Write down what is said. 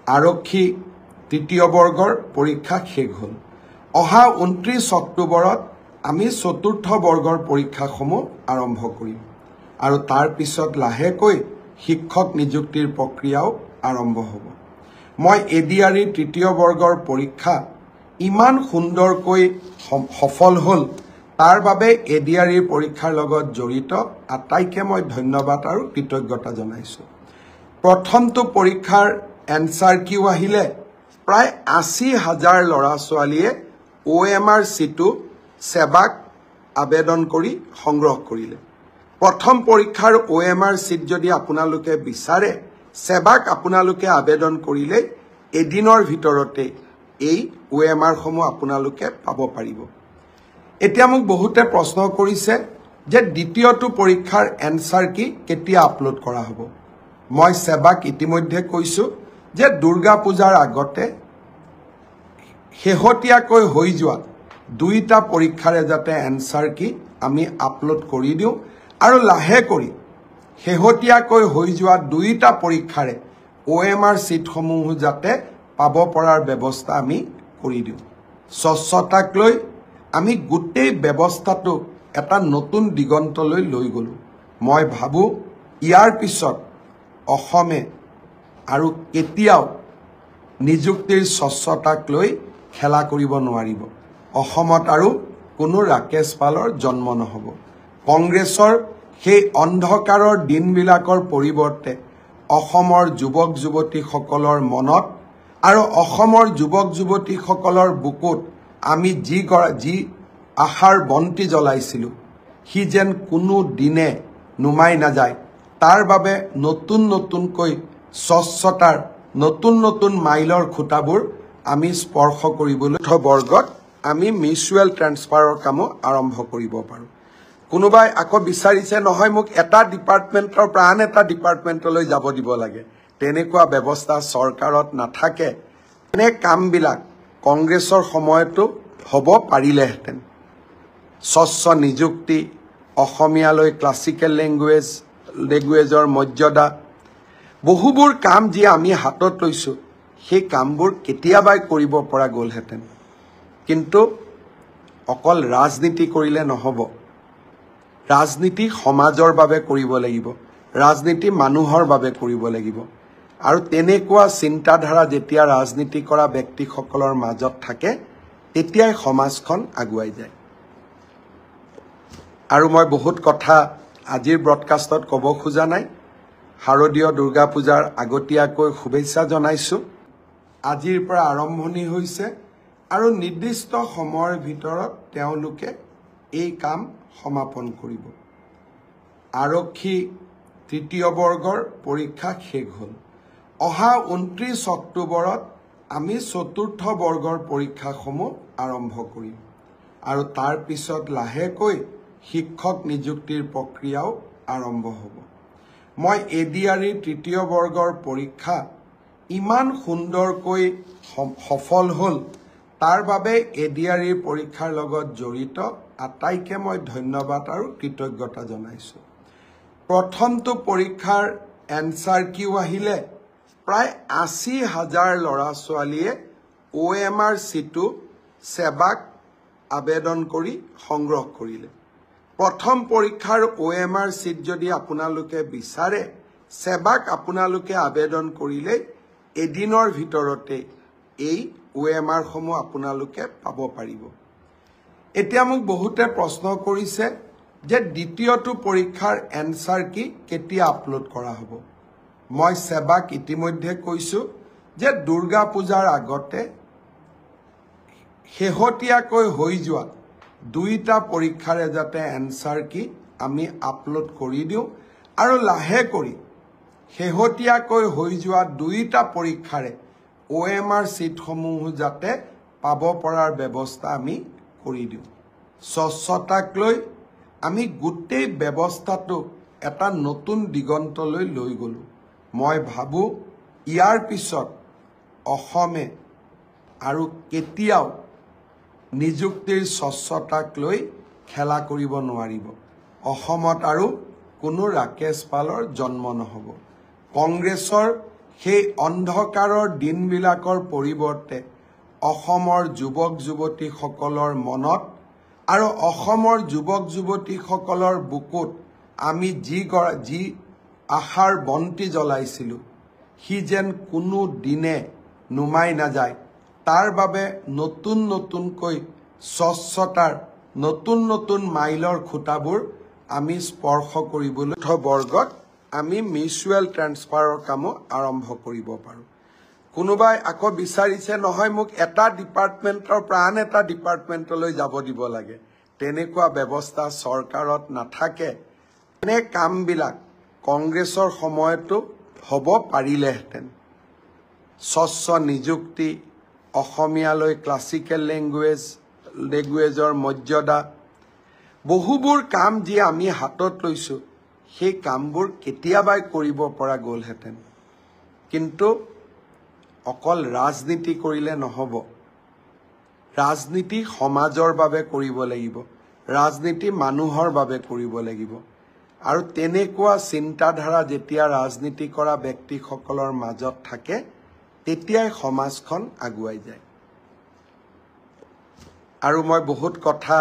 আৰক্ষী তৃতীয় বৰ্গৰ পৰীক্ষা শেষ হ'ল অহা 29 অক্টোবৰত আমি চতুৰ্থ বৰ্গৰ পৰীক্ষাসমূহ আৰম্ভ কৰিম আৰু তাৰ পিছত লাহেকৈ শিক্ষক নিযুক্তিৰ প্ৰক্ৰিয়াও আৰম্ভ হ'ব মই এডিআৰই তৃতীয় বৰ্গৰ পৰীক্ষা ইমান সুন্দৰকৈ সফল হ'ল তাৰ বাবে এডিআৰই পৰীক্ষাৰ লগত জড়িত আটাইকে মই ধন্যবাদ আৰু কৃতজ্ঞতা জনাইছো প্ৰথমটো পৰীক্ষাৰ এনসাৰ কিউ আহিলে প্ৰায় ৮০,০০০ ল'ৰা ছোৱালীয়ে OMR সিটু সেৱাক আবেদন কৰি সংগ্ৰহ কৰিলে প্ৰথম পৰীক্ষাৰ OMR সিট যদি আপোনালোকে বিচাৰে সেৱাক আপোনালোকে আবেদন কৰিলে এদিনৰ ভিতৰতে এই OMR সমূহ আপোনালোকে পাব পাৰিব এতিয়া মোক বহুতে প্ৰশ্ন কৰিছে যে দ্বিতীয়টো পৰীক্ষাৰ এনসাৰ কি কেতিয়া আপলোড কৰা হ'ব মই সেৱাক ইতিমধ্যে কৈছো যে দুৰ্গা পূজাৰ আগতে শেহতীয়াকৈ হৈ যোৱা দুইটা পৰীক্ষাৰ যাতে এনসাৰ কি আমি আপলোড কৰি দিও আৰু লাহে কৰি শেহতীয়াকৈ হৈ যোৱা দুইটা পৰীক্ষাৰে OMR সিটসমূহ যাতে পাব পৰাৰ ব্যৱস্থা আমি কৰি দিও স্বচ্ছতাক লৈ আমি গোটেই ব্যৱস্থাটো এটা নতুন দিগন্তলৈ লৈ গলো মই ভাবো ইয়াৰ পিছত অসমে আৰু কেতিয়াও নিযুক্তিৰ স্বচ্ছতাক লৈ খেলা কৰিব নোৱাৰিব অসমত আৰু কোনো ৰাকেশ পালৰ জন্ম নহব কংগ্ৰেছৰ সেই অন্ধকাৰৰ দিনবিলাকৰ পৰিৱৰ্তে অসমৰ যুৱক যুৱতীসকলৰ মনত আৰু অসমৰ যুৱক যুৱতীসকলৰ বুকুত আমি যি আশাৰ বন্তি জ্বলাইছিলো হি যেন কোনো দিনে নুমাই নাযায় তাৰ বাবে নতুনকৈ স্বচ্ছতাৰ নতুন মাইলৰ খুঁটাবোৰ আমি স্পৰ্শ কৰিবলৈ বৰ্গত আমি মিউচুৱেল ট্ৰান্সফাৰৰ কাম আৰম্ভ কৰিব পাৰো কোনোবাই আকৌ বিচাৰিছে নহয় মোক এটা ডিপাৰ্টমেন্টৰ পৰা আন এটা ডিপাৰ্টমেন্টলৈ যাব দিব লাগে তেনেকুৱা ব্যৱস্থা চৰকাৰত নাথাকে এনে কামবিলাক কংগ্ৰেছৰ সময়তো হ'ব পাৰিলেহেঁতেন স্বচ্ছ নিযুক্তি অসমীয়ালৈ ক্লাছিকেল লেংগুৱেজৰ মৰ্যাদা বহুবোৰ কাম যি আমি হাতত লৈছো সেই কামবোৰ কেতিয়াবাই কৰিব পৰা গ'লহেঁতেন কিন্তু অকল ৰাজনীতি কৰিলে নহব ৰাজনীতি সমাজৰ বাবে কৰিব লাগিব ৰাজনীতি মানুহৰ বাবে কৰিব লাগিব আৰু তেনেকুৱা চিন্তাধাৰা যেতিয়া ৰাজনীতি কৰা ব্যক্তিসকলৰ মাজত থাকে তেতিয়াই সমাজখন আগুৱাই যায় আৰু মই বহুত কথা আজিৰ ব্ৰডকাষ্টত ক'ব খোজা নাই শাৰদীয় দুৰ্গা পূজাৰ আগতীয়াকৈ শুভেচ্ছা জনাইছো আজিৰ পৰা আৰম্ভণি হৈছে আৰু নিৰ্দিষ্ট সময়ৰ ভিতৰত তেওঁলোকে এই কাম সমাপন কৰিব আৰক্ষী তৃতীয় বৰ্গৰ পৰীক্ষা শেষ হ'ল অহা 29 অক্টোবৰত আমি চতুৰ্থ বৰ্গৰ পৰীক্ষাসমূহ আৰম্ভ কৰিম আৰু তাৰ পিছত লাহেকৈ শিক্ষক নিযুক্তিৰ প্ৰক্ৰিয়াও আৰম্ভ হ'ব মই এডিআৰই তৃতীয় বৰ্গৰ পৰীক্ষা ইমান সুন্দৰকৈ সফল হ'ল তাৰ বাবে এডিআৰই পৰীক্ষাৰ লগত জড়িত আটাইকে মই ধন্যবাদ আৰু কৃতজ্ঞতা জনাইছো প্ৰথমটো পৰীক্ষাৰ এনসাৰ কিউ আহিলে প্ৰায় ৮০,০০০ ল'ৰা ছোৱালীয়ে OMR সিটু সেৱাক আবেদন কৰি সংগ্ৰহ কৰিলে প্ৰথম পৰীক্ষাৰ OMR সিট যদি আপোনালোকে বিচাৰে সেৱাক আপোনালোকে আবেদন কৰিলে এদিনৰ ভিতৰতে এই OMR সমূহ আপোনালোকে পাব পাৰিব এতিয়া মোক বহুতে প্ৰশ্ন কৰিছে যে দ্বিতীয়টো পৰীক্ষাৰ এনসাৰ কি কেতিয়া আপলোড কৰা হ'ব মই সেৱাক ইতিমধ্যে কৈছো যে দুৰ্গা পূজাৰ আগতে শেহতীয়াকৈ হৈ যোৱা দুইটা পৰীক্ষাৰে যাতে এনসাৰ কি আমি আপলোড কৰি দিও আৰু লাহে কৰি শেহতীয়াকৈ হৈ যোৱা দুইটা পৰীক্ষাৰে OMR সিটসমূহ যাতে পাব পৰাৰ ব্যৱস্থা আমি কৰি দিও স্বচ্ছতাক লৈ আমি গোটেই ব্যৱস্থাটো এটা নতুন দিগন্তলৈ লৈ গলো মই ভাবো ইয়াৰ পিছত অসমে আৰু কেতিয়াও নিযুক্তিৰ স্বচ্ছতাক লৈ খেলা কৰিব নোৱাৰিব অসমত আৰু কোনো ৰাকেশ পালৰ জন্ম নহব কংগ্ৰেছৰ সেই অন্ধকাৰৰ দিনবিলাকৰ পৰিৱৰ্তে অসমৰ যুৱক যুৱতীসকলৰ মনত আৰু অসমৰ যুৱক যুৱতীসকলৰ বুকুত আমি যি আশাৰ বন্তি জ্বলাইছিলোঁ সি যেন কোনো দিনে নুমাই নাযায় তাৰ বাবে নতুন নতুনকৈ স্বচ্ছতাৰ নতুন নতুন মাইলৰ খুঁটাবোৰ আমি স্পৰ্শ কৰিবলৈ বৰ্গত আমি মিউচুৱেল ট্ৰান্সফাৰৰ কামো আৰম্ভ কৰিব পাৰোঁ কোনোবাই আকৌ বিচাৰিছে নহয় মোক এটা ডিপাৰ্টমেণ্টৰ পৰা আন এটা ডিপাৰ্টমেণ্টলৈ যাব দিব লাগে তেনেকুৱা ব্যৱস্থা চৰকাৰত নাথাকে এনে কামবিলাক কংগ্ৰেছৰ সময়তো হ'ব পাৰিলেহেঁতেন স্বচ্ছ নিযুক্তি অসমীয়ালৈ ক্লাছিকেল লেংগুৱেজৰ মৰ্যাদা বহুবোৰ কাম যি আমি হাতত লৈছোঁ সেই কামবোৰ কেতিয়াবাই কৰিব পৰা গ'লহেঁতেন কিন্তু অকল ৰাজনীতি কৰিলে নহ'ব ৰাজনীতি সমাজৰ বাবে কৰিব লাগিব ৰাজনীতি মানুহৰ বাবে কৰিব লাগিব আৰু তেনেকুৱা চিন্তাধাৰা যেতিয়া ৰাজনীতি কৰা ব্যক্তিসকলৰ মাজত থাকে তেতিয়াই সমাজখন আগুৱাই যায় আৰু মই বহুত কথা